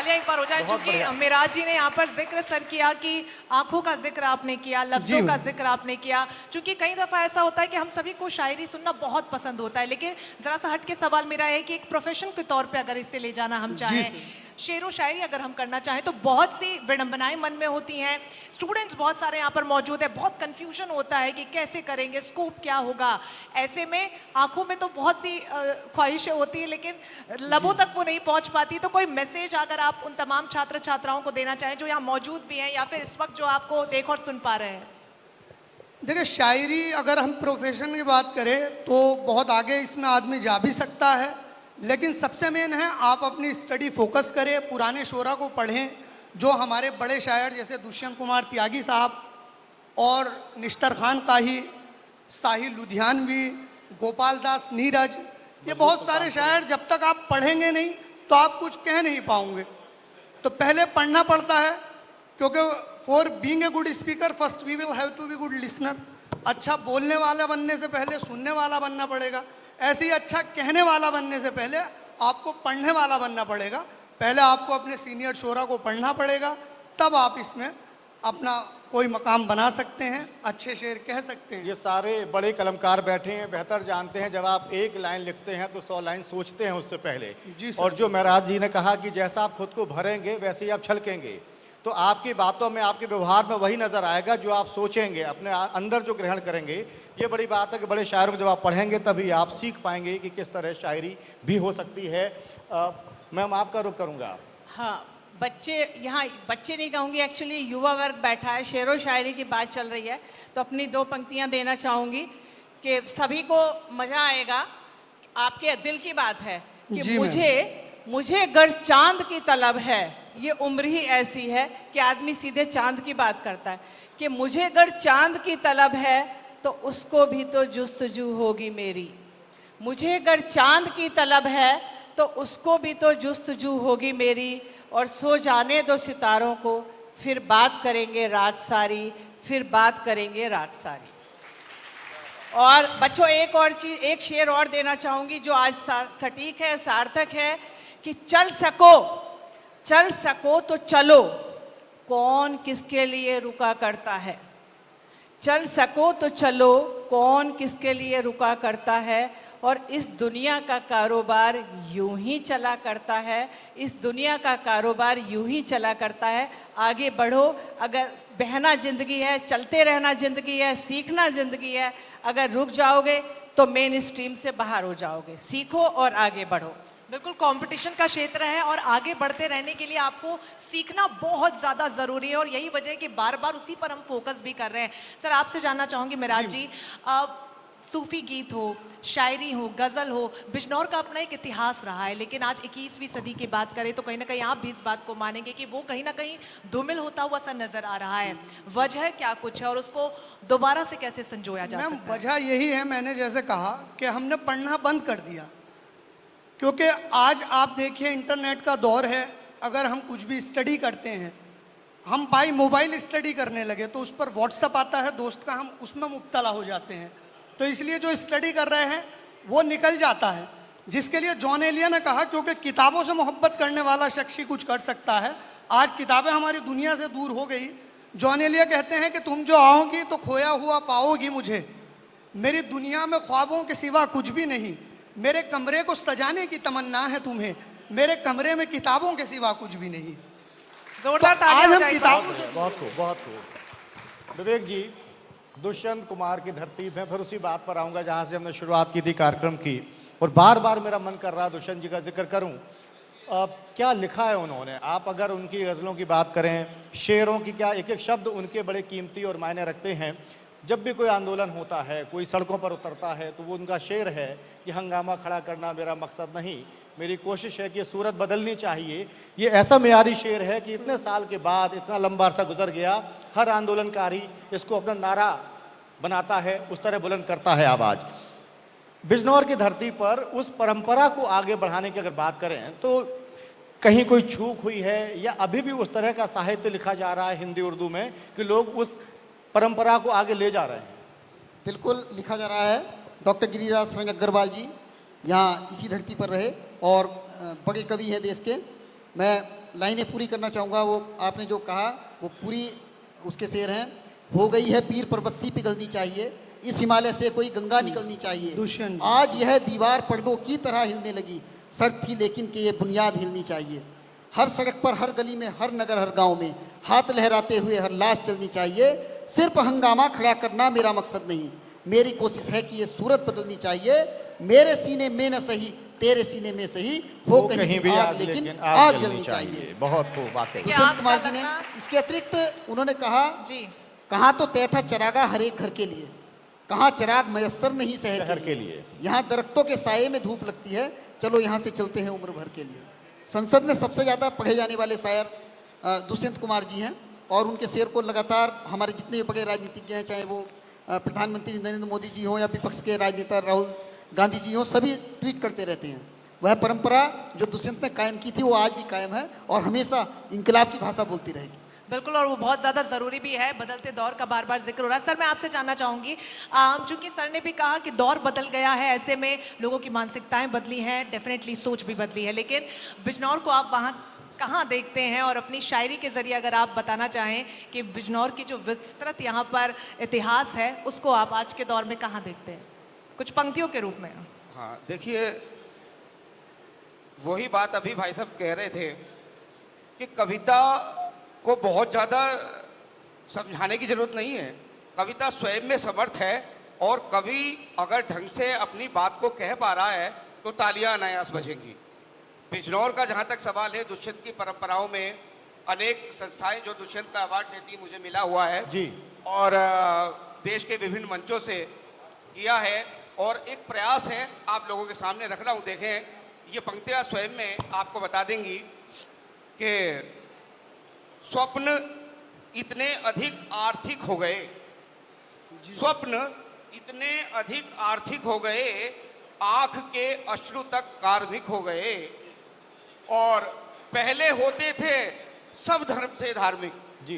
तालियां एक बार हो जाए, क्योंकि मिराज जी ने यहाँ पर जिक्र सर किया कि आंखों का जिक्र आपने किया, लफ्जों का जिक्र आपने किया। क्योंकि कई दफा ऐसा होता है कि हम सभी को शायरी सुनना बहुत पसंद होता है, लेकिन जरा सा हट के सवाल मेरा है कि एक प्रोफेशन के तौर पे अगर इसे ले जाना हम चाहें, शेर व शायरी अगर हम करना चाहें, तो बहुत सी विडंबनाएं मन में होती हैं। स्टूडेंट्स बहुत सारे यहाँ पर मौजूद है, बहुत कंफ्यूजन होता है कि कैसे करेंगे, स्कोप क्या होगा। ऐसे में आंखों में तो बहुत सी ख्वाहिशें होती है, लेकिन लबों तक वो नहीं पहुंच पाती। तो कोई मैसेज अगर आप उन तमाम छात्र छात्राओं को देना चाहें जो यहाँ मौजूद भी हैं या फिर इस वक्त जो आपको देख और सुन पा रहे हैं। देखिए, शायरी अगर हम प्रोफेशन की बात करें तो बहुत आगे इसमें आदमी जा भी सकता है, लेकिन सबसे मेन है आप अपनी स्टडी फोकस करें, पुराने शोरा को पढ़ें, जो हमारे बड़े शायर जैसे दुष्यंत कुमार त्यागी साहब और निश्तर खान काही, साहिल लुधियानवी, गोपाल दास नीरज, ये बहुत सारे शायर, जब तक आप पढ़ेंगे नहीं तो आप कुछ कह नहीं पाओगे। तो पहले पढ़ना पड़ता है, क्योंकि for being a good speaker first we will have to be good listener. अच्छा बोलने वाला बनने से पहले सुनने वाला बनना पड़ेगा। ऐसे ही अच्छा कहने वाला बनने से पहले आपको पढ़ने वाला बनना पड़ेगा। पहले आपको अपने सीनियर शोरा को पढ़ना पड़ेगा, तब आप इसमें अपना कोई मकाम बना सकते हैं, अच्छे शेर कह सकते हैं। ये सारे बड़े कलमकार बैठे हैं, बेहतर जानते हैं जब आप एक लाइन लिखते हैं तो 100 लाइन सोचते हैं उससे पहले। और जो महराज जी ने कहा कि जैसा आप खुद को भरेंगे वैसे ही आप छलकेंगे, तो आपकी बातों में, आपके व्यवहार में वही नजर आएगा जो आप सोचेंगे, अपने अंदर जो ग्रहण करेंगे। ये बड़ी बात है कि बड़े शायरों को जब आप पढ़ेंगे तभी आप सीख पाएंगे कि किस तरह शायरी भी हो सकती है। मैम, आपका रुख करूँगा। हाँ, बच्चे यहाँ, बच्चे नहीं कहूँगी, एक्चुअली युवा वर्ग बैठा है, शेरो शायरी की बात चल रही है, तो अपनी 2 पंक्तियाँ देना चाहूँगी कि सभी को मज़ा आएगा। आपके दिल की बात है कि मुझे गर चांद की तलब है, ये उम्र ही ऐसी है कि आदमी सीधे चांद की बात करता है, कि मुझे गर चांद की तलब है तो उसको भी तो जुस्तजू होगी मेरी। मुझे गर चांद की तलब है तो उसको भी तो जुस्तजू होगी मेरी। और सो जाने दो सितारों को, फिर बात करेंगे रात सारी, फिर बात करेंगे रात सारी। और बच्चों, एक और चीज, एक शेर और देना चाहूँगी जो आज सटीक है, सार्थक है कि चल सको तो चलो, कौन किसके लिए रुका करता है। चल सको तो चलो, कौन किसके लिए रुका करता है। और इस दुनिया का कारोबार यूं ही चला करता है, इस दुनिया का कारोबार यूं ही चला करता है। आगे बढ़ो, अगर बहना जिंदगी है, चलते रहना जिंदगी है, सीखना जिंदगी है। अगर रुक जाओगे तो मेन स्ट्रीम से बाहर हो जाओगे। सीखो और आगे बढ़ो। बिल्कुल, कंपटीशन का क्षेत्र है और आगे बढ़ते रहने के लिए आपको सीखना बहुत ज्यादा जरूरी है, और यही वजह है कि बार बार उसी पर हम फोकस भी कर रहे हैं। सर, आपसे जानना चाहूंगी मिराज जी, सूफी गीत हो, शायरी हो, गजल हो, बिजनौर का अपना एक इतिहास रहा है, लेकिन आज 21वीं सदी की बात करें तो कहीं ना कहीं आप भी इस बात को मानेंगे कि वो कहीं ना कहीं धूमिल होता हुआ सा नजर आ रहा है। वजह क्या कुछ है और उसको दोबारा से कैसे संजोया जा सकता है? वजह यही है, मैंने जैसे कहा कि हमने पढ़ना बंद कर दिया। क्योंकि आज आप देखिए, इंटरनेट का दौर है, अगर हम कुछ भी स्टडी करते हैं, हम बाई मोबाइल स्टडी करने लगे तो उस पर व्हाट्सएप आता है दोस्त का, हम उसमें मुब्तला हो जाते हैं। तो इसलिए जो स्टडी कर रहे हैं वो निकल जाता है, जिसके लिए जॉन एलिया ने कहा क्योंकि किताबों से मोहब्बत करने वाला शख्स ही कुछ कर सकता है। आज किताबें हमारी दुनिया से दूर हो गई। जॉन एलिया कहते हैं कि तुम जो आओगी तो खोया हुआ पाओगी मुझे, मेरी दुनिया में ख्वाबों के सिवा कुछ भी नहीं, मेरे कमरे को सजाने की तमन्ना है तुम्हें, मेरे कमरे में किताबों के सिवा कुछ भी नहीं। जोरदार तालियां हो जाए। बहुत खूब। विवेक जी, दुष्यंत कुमार की धरती में फिर उसी बात पर आऊंगा जहां से हमने शुरुआत की थी कार्यक्रम की, और बार बार मेरा मन कर रहा है दुष्यंत जी का जिक्र करूं। क्या लिखा है उन्होंने। आप अगर उनकी गज़लों की बात करें, शेरों की, क्या एक एक शब्द उनके बड़े कीमती और मायने रखते हैं। जब भी कोई आंदोलन होता है, कोई सड़कों पर उतरता है, तो वो उनका शेर है कि हंगामा खड़ा करना मेरा मकसद नहीं, मेरी कोशिश है कि सूरत बदलनी चाहिए। ये ऐसा मेयारी शेर है कि इतने साल के बाद, इतना लंबा अरसा गुजर गया, हर आंदोलनकारी इसको अपना नारा बनाता है, उस तरह बुलंद करता है आवाज़। बिजनौर की धरती पर उस परंपरा को आगे बढ़ाने की अगर बात करें तो कहीं कोई चूक हुई है या अभी भी उस तरह का साहित्य लिखा जा रहा है हिंदी उर्दू में कि लोग उस परंपरा को आगे ले जा रहे हैं? बिल्कुल लिखा जा रहा है। डॉक्टर गिरिराज सिंह अग्रवाल जी यहाँ इसी धरती पर रहे और बड़े कवि है देश के। मैं लाइनें पूरी करना चाहूँगा। वो आपने जो कहा वो पूरी उसके शेर हैं। हो गई है पीर पर्वत पिघलनी चाहिए, इस हिमालय से कोई गंगा निकलनी चाहिए। दुष्यंत। आज यह दीवार पर्दों की तरह हिलने लगी, सख्त थी लेकिन कि ये बुनियाद हिलनी चाहिए। हर सड़क पर, हर गली में, हर नगर, हर गांव में हाथ लहराते हुए हर लाश चलनी चाहिए। सिर्फ हंगामा खड़ा करना मेरा मकसद नहीं, मेरी कोशिश है कि ये सूरत बदलनी चाहिए। मेरे सीने में न सही, तेरे सीने में सही, हो कहीं भी आग लेकिन आग जलनी चाहिए। बहुत खूब, वाकई। क्या दुष्यंत आपका कुमार जी ने लगना- इसके अतिरिक्त उन्होंने कहा, जी कहाँ तो तय था चरागा हर एक घर के लिए, कहाँ चराग मयस्सर नहीं शहर के लिए। यहाँ दरख्तों के साये में धूप लगती है, चलो यहाँ से चलते हैं उम्र भर के लिए। संसद में सबसे ज़्यादा पढ़े जाने वाले शायर दुष्यंत कुमार जी हैं और उनके शेर को लगातार हमारे जितने भी बड़े राजनीतिज्ञ हैं, चाहे वो प्रधानमंत्री नरेंद्र मोदी जी हों या विपक्ष के राजनेता राहुल गांधी जी हों, सभी ट्वीट करते रहते हैं। वह परंपरा जो दुष्यंत ने कायम की थी वो आज भी कायम है और हमेशा इंकलाब की भाषा बोलती रहेगी। बिल्कुल, और वो बहुत ज़्यादा ज़रूरी भी है। बदलते दौर का बार बार जिक्र हो रहा है। सर, मैं आपसे जानना चाहूँगी, चूंकि सर ने भी कहा कि दौर बदल गया है, ऐसे में लोगों की मानसिकताएं बदली हैं, डेफिनेटली सोच भी बदली है, लेकिन बिजनौर को आप वहाँ कहाँ देखते हैं? और अपनी शायरी के ज़रिए अगर आप बताना चाहें कि बिजनौर की जो विस्तृत यहाँ पर इतिहास है, उसको आप आज के दौर में कहाँ देखते हैं, कुछ पंक्तियों के रूप में? हाँ, देखिए, वही बात अभी भाई साहब कह रहे थे कि कविता को बहुत ज़्यादा समझाने की जरूरत नहीं है। कविता स्वयं में समर्थ है और कवि अगर ढंग से अपनी बात को कह पा रहा है तो तालियां अनायास बजेंगी। बिजनौर का जहाँ तक सवाल है, दुष्यंत की परंपराओं में अनेक संस्थाएं जो दुष्यंत का अवार्ड देती मुझे मिला हुआ है जी। और देश के विभिन्न मंचों से किया है और एक प्रयास है आप लोगों के सामने रख रहा हूँ। देखें, ये पंक्तियाँ स्वयं में आपको बता देंगी कि स्वप्न इतने अधिक आर्थिक हो गए, स्वप्न इतने अधिक आर्थिक हो गए, आंख के अश्रु तक कार्मिक हो गए, और पहले होते थे सब धर्म से धार्मिक। जी।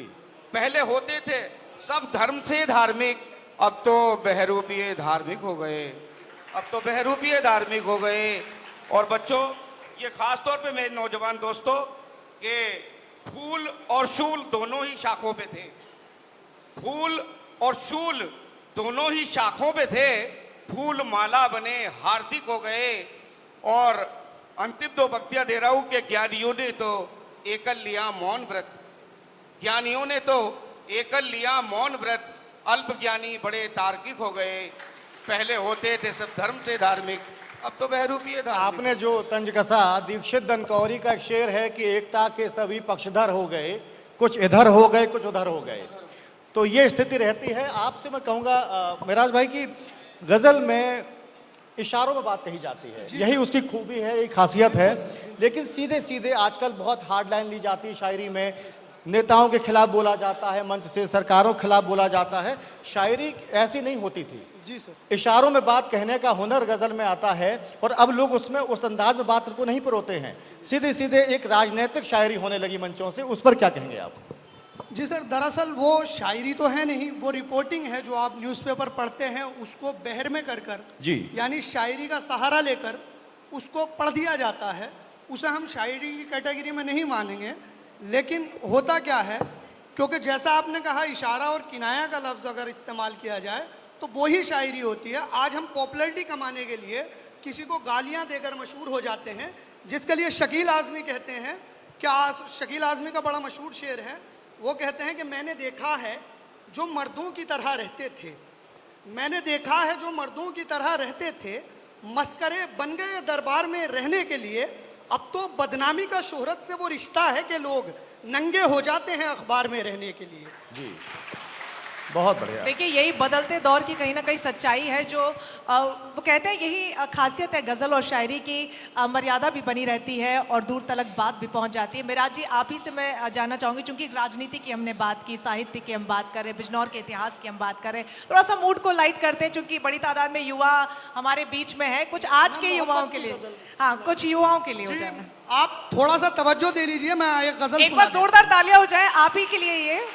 पहले होते थे सब धर्म से धार्मिक, अब तो बहरूपीय धार्मिक हो गए, अब तो बहरूपीय धार्मिक हो गए। और बच्चों, ये खास तौर पे मेरे नौजवान दोस्तों, के फूल और शूल दोनों ही शाखों पे थे, फूल और शूल दोनों ही शाखों पे थे, फूल माला बने हार्दिक हो गए। और अंतिम दो पंक्तियां दे रहा हूं कि ज्ञानियों ने तो एकल लिया मौन व्रत, ज्ञानियों ने तो एकल लिया मौन व्रत, अल्प ज्ञानी बड़े तार्किक हो गए, पहले होते थे सब धर्म से धार्मिक, अब तो बहरूपीय धार्मिक। आपने जो तंज कसा, दीक्षित दनकौरी का एक शेर है कि एकता के सभी पक्षधर हो गए, कुछ इधर हो गए कुछ उधर हो गए। तो ये स्थिति रहती है। आपसे मैं कहूँगा मेराज भाई की गजल में इशारों में बात कही जाती है, यही उसकी खूबी है, यही खासियत है। लेकिन सीधे सीधे आजकल बहुत हार्ड लाइन ली जाती है शायरी में, नेताओं के खिलाफ बोला जाता है, मंच से सरकारों के खिलाफ बोला जाता है। शायरी ऐसी नहीं होती थी जी सर। इशारों में बात कहने का हुनर गजल में आता है और अब लोग उसमें उस अंदाज में बात को नहीं परोते हैं, सीधे सीधे एक राजनीतिक शायरी होने लगी मंचों से। उस पर क्या कहेंगे आप? जी सर, दरअसल वो शायरी तो है नहीं, वो रिपोर्टिंग है जो आप न्यूज़पेपर पढ़ते हैं उसको बहर में कर कर जी। यानी शायरी का सहारा लेकर उसको पढ़ दिया जाता है। उसे हम शायरी की कैटेगरी में नहीं मानेंगे। लेकिन होता क्या है, क्योंकि जैसा आपने कहा इशारा और किनाया का लफ्ज़ अगर इस्तेमाल किया जाए तो वही शायरी होती है। आज हम पॉपुलैरिटी कमाने के लिए किसी को गालियां देकर मशहूर हो जाते हैं, जिसके लिए शकील आज़मी कहते हैं। क्या शकील आज़मी का बड़ा मशहूर शेर है, वो कहते हैं कि मैंने देखा है जो मर्दों की तरह रहते थे, मैंने देखा है जो मर्दों की तरह रहते थे, मस्करे बन गए दरबार में रहने के लिए। अब तो बदनामी का शोहरत से वो रिश्ता है कि लोग नंगे हो जाते हैं अखबार में रहने के लिए। जी, बहुत बढ़िया। देखिए, यही बदलते दौर की कहीं ना कहीं सच्चाई है, जो वो कहते हैं यही खासियत है गज़ल और शायरी की, मर्यादा भी बनी रहती है और दूर तलक बात भी पहुंच जाती है। मेराज जी, आप ही से मैं जानना चाहूँगी, चूंकि राजनीति की हमने बात की, साहित्य की हम बात करें, बिजनौर के इतिहास की हम बात करें, थोड़ा सा मूड को लाइट करते हैं, चूंकि बड़ी तादाद में युवा हमारे बीच में है। कुछ आज के युवाओं के लिए, हाँ, कुछ युवाओं के लिए हो जाए, आप थोड़ा सा तवज्जो दे लीजिए। मैं एक गजल एक बार जोरदार तालियां हो जाए आप ही के लिए। ये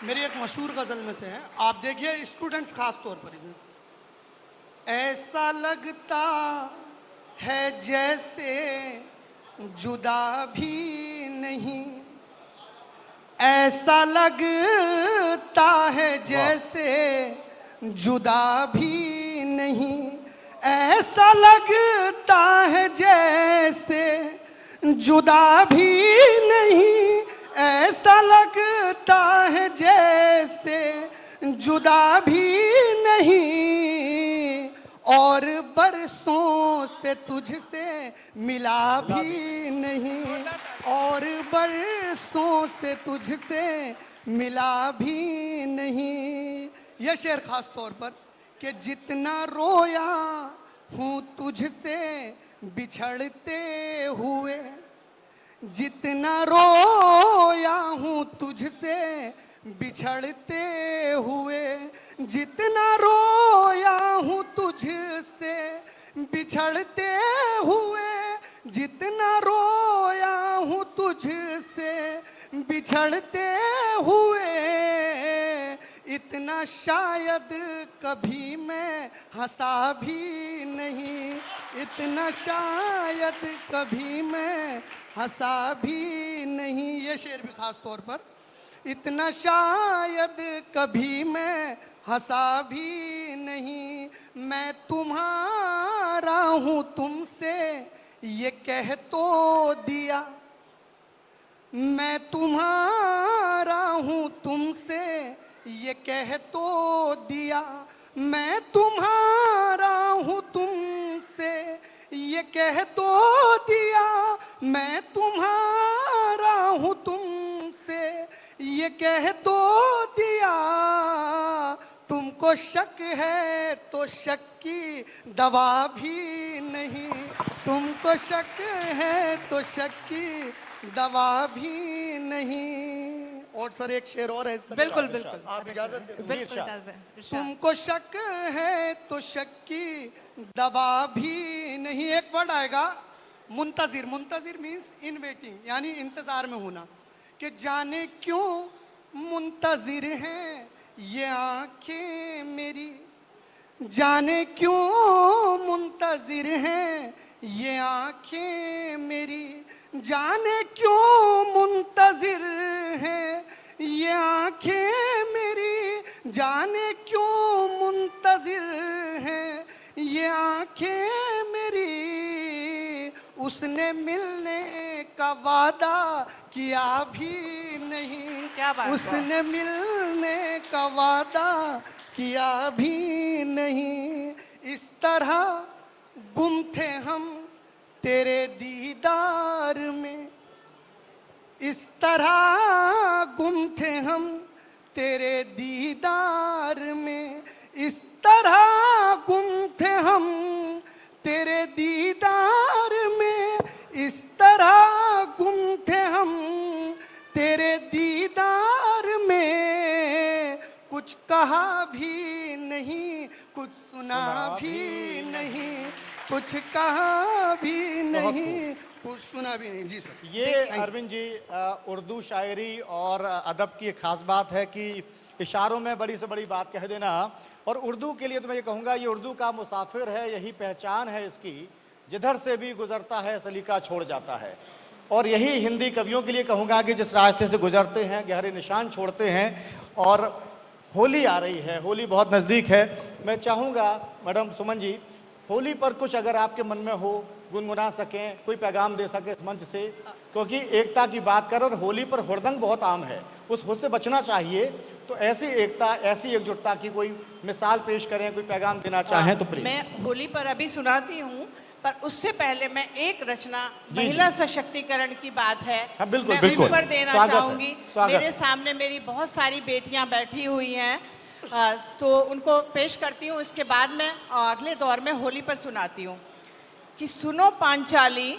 मेरी एक मशहूर गजल में से है, आप देखिए, स्टूडेंट्स खास तौर पर इसे। ऐसा लगता है जैसे जुदा भी नहीं, ऐसा लगता है जैसे जुदा भी नहीं, ऐसा लगता है जैसे जुदा भी नहीं, ऐसा लगता है जैसे जुदा भी नहीं, और बरसों से तुझसे मिला भी नहीं, और बरसों से तुझसे मिला भी नहीं। यह शेर खास तौर पर कि जितना रोया हूँ तुझसे बिछड़ते हुए, जितना रोया हूँ तुझसे बिछड़ते हुए, जितना रोया हूँ तुझसे बिछड़ते हुए, जितना रोया हूँ तुझसे बिछड़ते हुए, इतना शायद कभी मैं हंसा भी नहीं, इतना शायद कभी मैं हंसा भी नहीं। ये शेर भी खास तौर पर, इतना शायद कभी मैं हंसा भी नहीं, मैं तुम्हारा हूँ तुमसे ये कह तो दिया, मैं तुम्हारा हूँ तुमसे ये कह तो दिया, मैं तुम्हारा हूँ तुमसे ये कह तो दिया, मैं तुम्हारा हूँ तुमसे ये कह तो दिया, तुमको शक है तो शक की दवा भी नहीं, तुमको शक है तो शक की दवा भी नहीं। और सर एक शेर और है इसका, बिल्कुल बिल्कुल आप इजाजत दे। बिल्कुल इजाज़त। तुमको शक है तो शक की दवा भी नहीं। एक वर्ड आएगा मुंतजिर, मुंतजिर मीन्स इन वेटिंग, यानी इंतजार में होना, कि जाने क्यों मुंतजिर हैं ये आंखें मेरी, जाने क्यों मुंतजिर हैं ये आंखें मेरी, जाने क्यों मुंतजिर हैं ये आंखें मेरी, जाने क्यों मुंतजिर हैं ये आंखें मेरी, उसने मिलने का वादा किया भी नहीं, क्या बात है। उसने मिलने का वादा किया भी नहीं, इस तरह गुम थे हम तेरे दीदार में, इस तरह गुम थे हम तेरे दीदार में, इस तरह गुम थे हम तेरे दीदार में, इस तरह गुम थे हम तेरे दीदार में, कुछ कहा भी नहीं कुछ सुना भी नहीं, कुछ कहा भी नहीं कुछ सुना भी नहीं। जी सर। ये अरविंद जी उर्दू शायरी और अदब की एक खास बात है कि इशारों में बड़ी से बड़ी बात कह देना, और उर्दू के लिए तो मैं ये कहूँगा ये उर्दू का मुसाफिर है, यही पहचान है इसकी, जिधर से भी गुजरता है सलीका छोड़ जाता है। और यही हिंदी कवियों के लिए कहूँगा कि जिस रास्ते से गुजरते हैं गहरे निशान छोड़ते हैं। और होली आ रही है, होली बहुत नज़दीक है, मैं चाहूँगा मैडम सुमन जी होली पर कुछ अगर आपके मन में हो गुनगुना सकें, कोई पैगाम दे सके इस मंच से, क्योंकि एकता की बात कर और होली पर हुड़दंग बहुत आम है, उस हुड़ से बचना चाहिए। तो ऐसी एकता, ऐसी एकजुटता की कोई मिसाल पेश करें, कोई पैगाम देना चाहें तो प्लीज। मैं होली पर अभी सुनाती हूँ, पर उससे पहले मैं एक रचना महिला सशक्तिकरण की बात है, हाँ, बिल्कुल, मैं बिल्कुल। उस पर देना स्वागत है, चाहूंगी। स्वागत मेरे है। सामने मेरी बहुत सारी बेटियां बैठी हुई हैं, तो उनको पेश करती हूँ, उसके बाद मैं अगले दौर में होली पर सुनाती हूँ। कि सुनो पांचाली,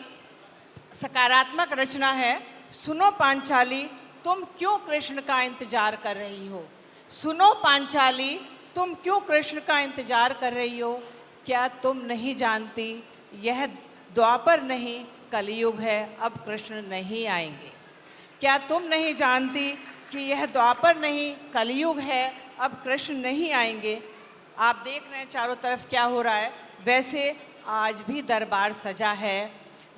सकारात्मक रचना है। सुनो पांचाली, तुम क्यों कृष्ण का इंतजार कर रही हो, सुनो पांचाली, तुम क्यों कृष्ण का इंतजार कर रही हो, क्या तुम नहीं जानती यह द्वापर नहीं कलयुग है, अब कृष्ण नहीं आएंगे। क्या तुम नहीं जानती कि यह द्वापर नहीं कलयुग है, अब कृष्ण नहीं आएंगे। आप देख रहे हैं चारों तरफ क्या हो रहा है, वैसे आज भी दरबार सजा है,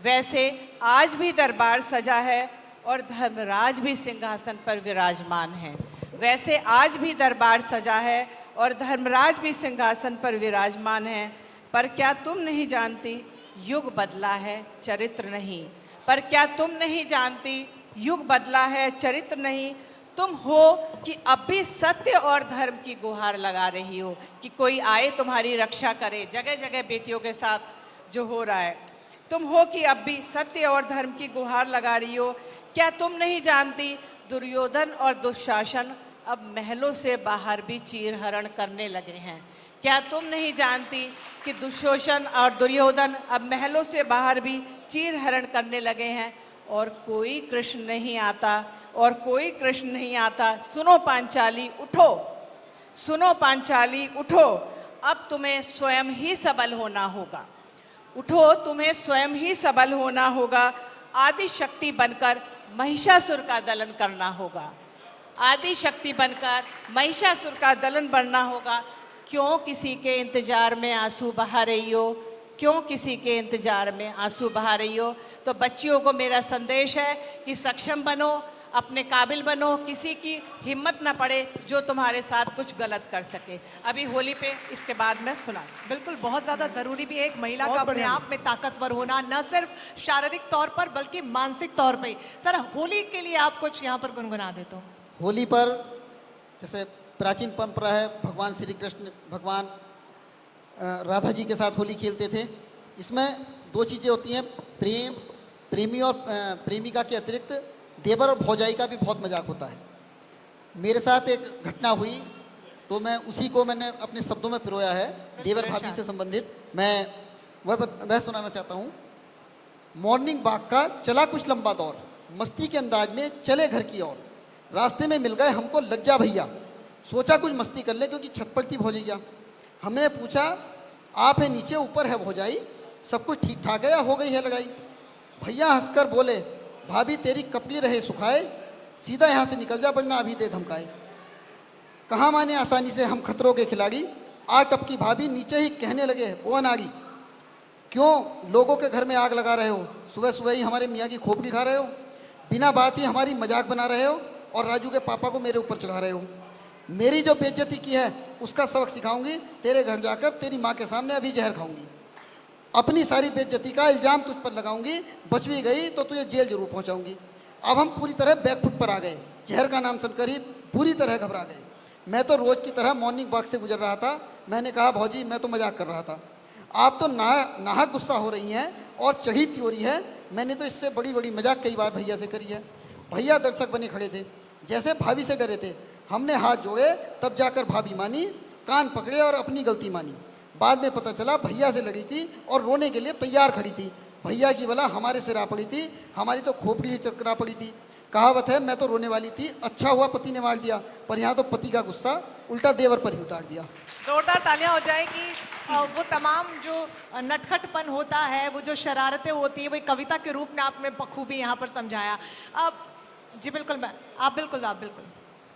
वैसे आज भी दरबार सजा है और धर्मराज भी सिंहासन पर विराजमान है। वैसे आज भी दरबार सजा है और धर्मराज भी सिंहासन पर विराजमान है। पर क्या तुम नहीं जानती युग बदला है चरित्र नहीं। पर क्या तुम नहीं जानती युग बदला है चरित्र नहीं। तुम हो कि अब भी सत्य और धर्म की गुहार लगा रही हो कि कोई आए तुम्हारी रक्षा करे। जगह जगह बेटियों के साथ जो हो रहा है, तुम हो कि अब भी सत्य और धर्म की गुहार लगा रही हो। क्या तुम नहीं जानती दुर्योधन और दुशासन अब महलों से बाहर भी चीरहरण करने लगे हैं। क्या तुम नहीं जानती कि दुशासन और दुर्योधन अब महलों से बाहर भी चीरहरण करने लगे हैं और कोई कृष्ण नहीं आता, और कोई कृष्ण नहीं आता। सुनो पांचाली उठो, सुनो पांचाली उठो, अब तुम्हें स्वयं ही सबल होना होगा। उठो, तुम्हें स्वयं ही सबल होना होगा। आदि शक्ति बनकर महिषासुर का दलन करना होगा। आदि शक्ति बनकर महिषासुर का दलन बनना होगा। क्यों किसी के इंतजार में आंसू बहा रही हो, क्यों किसी के इंतजार में आंसू बहा रही हो। तो बच्चियों को मेरा संदेश है कि सक्षम बनो, अपने काबिल बनो, किसी की हिम्मत ना पड़े जो तुम्हारे साथ कुछ गलत कर सके। अभी होली पे इसके बाद में सुना। बिल्कुल, बहुत ज्यादा जरूरी भी है एक महिला बहुत का अपने बढ़िया। आप में ताकतवर होना, न सिर्फ शारीरिक तौर पर बल्कि मानसिक तौर पे। सर, होली के लिए आप कुछ यहाँ पर गुनगुना दे तो। होली पर जैसे प्राचीन परंपरा है, भगवान श्री कृष्ण भगवान राधा जी के साथ होली खेलते थे। इसमें दो चीज़ें होती हैं, प्रेम, प्रेमी और प्रेमिका के अतिरिक्त देवर और भौजाई का भी बहुत मजाक होता है। मेरे साथ एक घटना हुई तो मैं उसी को मैंने अपने शब्दों में पिरोया है, देवर भाभी से संबंधित। मैं वह सुनाना चाहता हूँ। मॉर्निंग वॉक का चला कुछ लंबा दौर, मस्ती के अंदाज में चले घर की ओर। रास्ते में मिल गए हमको लज्जा भैया, सोचा कुछ मस्ती कर ले क्योंकि छत पर थी भौजैया। हमने पूछा आप है नीचे ऊपर है भौजाई, सब कुछ ठीक ठाक है या हो गई है लगाई। भैया हंसकर बोले भाभी तेरी कपली रहे सुखाए, सीधा यहाँ से निकल जा वरना अभी दे धमकाए। कहाँ माने आसानी से हम खतरों के खिलाड़ी, आग टप की भाभी नीचे ही कहने लगे ओ अनाड़ी। क्यों लोगों के घर में आग लगा रहे हो, सुबह सुबह ही हमारे मियाँ की खोपड़ी खा रहे हो, बिना बात ही हमारी मजाक बना रहे हो और राजू के पापा को मेरे ऊपर चढ़ा रहे हो। मेरी जो बेइज्जती की है उसका सबक सिखाऊंगी, तेरे घर जाकर तेरी माँ के सामने अभी जहर खाऊंगी। अपनी सारी बेइज्जती का इल्जाम तुझ पर लगाऊंगी, बच भी गई तो तुझे जेल जरूर पहुंचाऊंगी। अब हम पूरी तरह बैकफुट पर आ गए, जहर का नाम सुनकर ही पूरी तरह घबरा गए। मैं तो रोज की तरह मॉर्निंग वॉक से गुजर रहा था। मैंने कहा भौजी मैं तो मजाक कर रहा था, आप तो नाहक गुस्सा हो रही हैं और चढ़ी त्योरी है। मैंने तो इससे बड़ी बड़ी मजाक कई बार भैया से करी है। भैया दर्शक बने खड़े थे, जैसे भाभी से डरे थे। हमने हाथ जोड़े तब जाकर भाभी मानी, कान पकड़े और अपनी गलती मानी। बाद में पता चला भैया से लड़ी थी और रोने के लिए तैयार खड़ी थी। भैया की बला हमारे से रा पड़ी थी, हमारी तो खोपड़ी ही चकरा पड़ी थी। कहावत है मैं तो रोने वाली थी, अच्छा हुआ पति ने मार दिया, पर यहाँ तो पति का गुस्सा उल्टा देवर पर ही उतार दिया। जोरदार तालियां हो जाएगी। वो तमाम जो नटखटपन होता है, वो जो शरारतें होती है, वो एक कविता के रूप में आपने बखूबी यहाँ पर समझाया। अब जी बिल्कुल, आप बिल्कुल।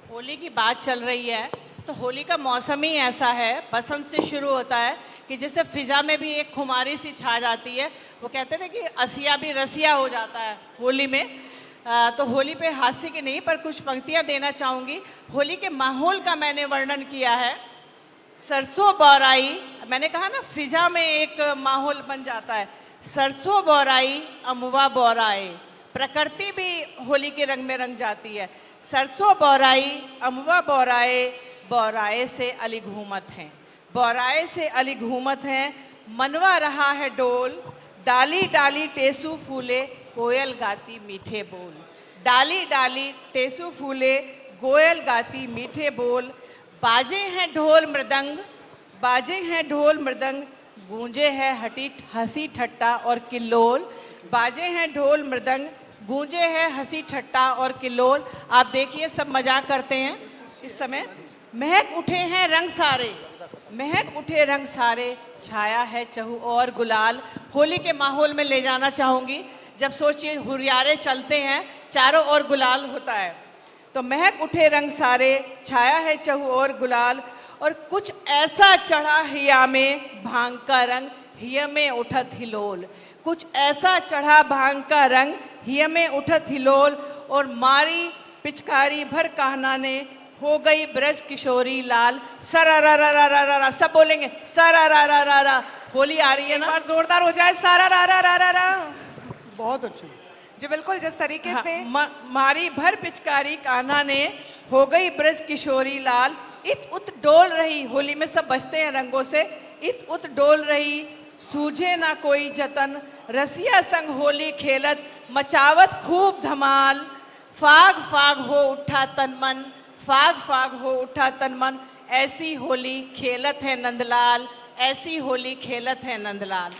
होली की बात चल रही है तो होली का मौसम ही ऐसा है, बसंत से शुरू होता है कि जैसे फिजा में भी एक खुमारी सी छा जाती है। वो कहते हैं ना कि असिया भी रसिया हो जाता है होली में। तो होली पे हास्य की नहीं पर कुछ पंक्तियां देना चाहूँगी। होली के माहौल का मैंने वर्णन किया है। सरसों बौराई, मैंने कहा ना फिजा में एक माहौल बन जाता है। सरसों बौराई अमुआ बौराए, प्रकृति भी होली के रंग में रंग जाती है। सरसों बौराई अमुआ बौराए, बौराए से अली घूमत हैं, बौराए से अली घूमत हैं। मनवा रहा है डोल, डाली डाली टेसू फूले, कोयल गाती मीठे बोल। डाली डाली टेसू फूले, कोयल गाती मीठे बोल। बाजे हैं ढोल मृदंग, बाजे हैं ढोल मृदंग, गूंजे है हंसी ठट्टा और किल्लोल। बाजे हैं ढोल मृदंग, गूंजे है हंसी ठट्टा और किल्लोल। आप देखिए सब मजाक करते हैं इस समय। महक उठे हैं रंग सारे, महक उठे रंग सारे, छाया है चहु और गुलाल। होली के माहौल में ले जाना चाहूँगी। जब सोचिए हुरियारे चलते हैं, चारों ओर गुलाल होता है, तो महक उठे रंग सारे, छाया है चहु और गुलाल। और कुछ ऐसा चढ़ा हिया में भांग का रंग, हिया में उठत हिलोल। कुछ ऐसा चढ़ा भांग का रंग, हिय में उठत हिलोल, और मारी पिचकारी भर कहना ने, हो गई ब्रज किशोरी लाल। सरारा, सब बोलेंगे सरारा। होली आ रही है एक ना, बार जोरदार हो जाए, सारा रा रा रा रा रा। बहुत अच्छी। जी बिल्कुल, जिस तरीके हाँ, से मारी भर पिचकारी कान्हा ने, हो गई ब्रज किशोरी लाल। इत उत डोल रही, होली में सब बजते हैं रंगों से, इत उत डोल रही, सूझे ना कोई जतन, रसिया संग होली खेलत, मचावत खूब धमाल। फाग फाग हो उठा तन मन, फाग फाग हो उठा तन मन, ऐसी होली खेलत है नंदलाल, ऐसी होली खेलत है नंदलाल।